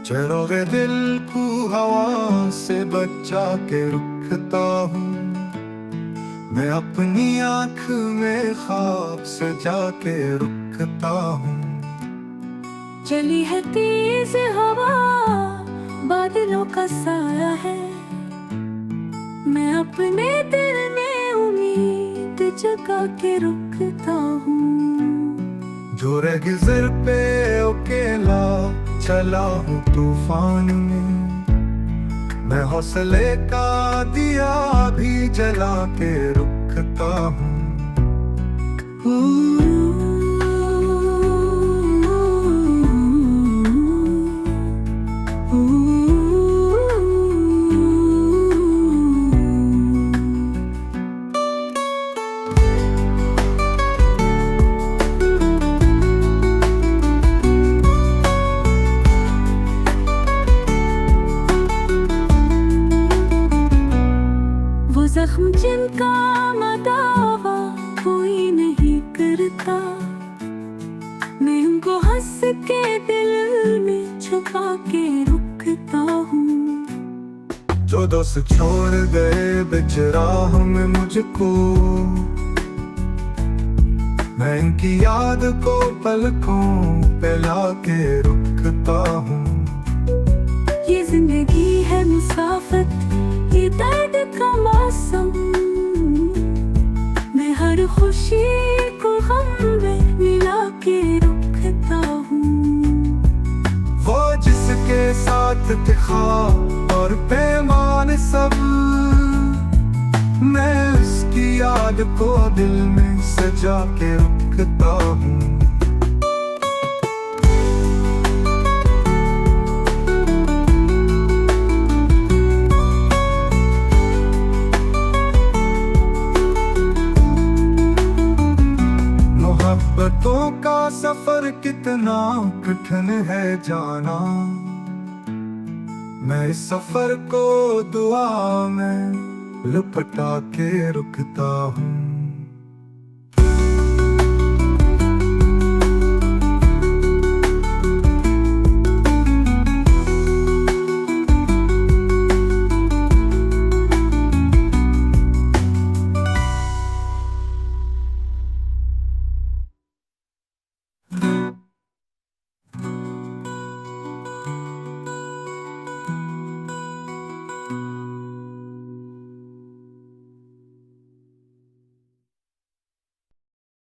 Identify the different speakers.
Speaker 1: चरोगे दिल को हवा से बचा के रुकता हूँ। मैं अपनी आँख में ख्वाब सजा के रुकता हूँ।
Speaker 2: चली है तेज हवा, बादलों का साया है। मैं अपने दिल में उम्मीद जगा के रुकता हूँ।
Speaker 1: जो गुजर पे अकेला चला हूँ तूफान में, मैं हौसले का दिया भी जला के रुकता हूँ।
Speaker 2: जख्म जिनका मदावा कोई नहीं करता, मैं उनको हंस के दिल में छुपा के रुकता हूँ।
Speaker 1: जो दोस्त छोड़ गए बिच राह में मुझको, मैं इनकी याद को पलकों पे लाके रुकता हूँ।
Speaker 2: ये जिंदगी है मुसाफत, ये दर्द का मौसम। मैं हर खुशी को गम में मिला के रुकता हूँ।
Speaker 1: वो जिसके साथ थे ख्वाब और पैमान सब, मैं उसकी याद को दिल में सजा के रुकता हूँ। मोहब्बतों का सफर कितना कठिन है जाना, मैं इस सफर को दुआ में लपटा के रुकता हूँ।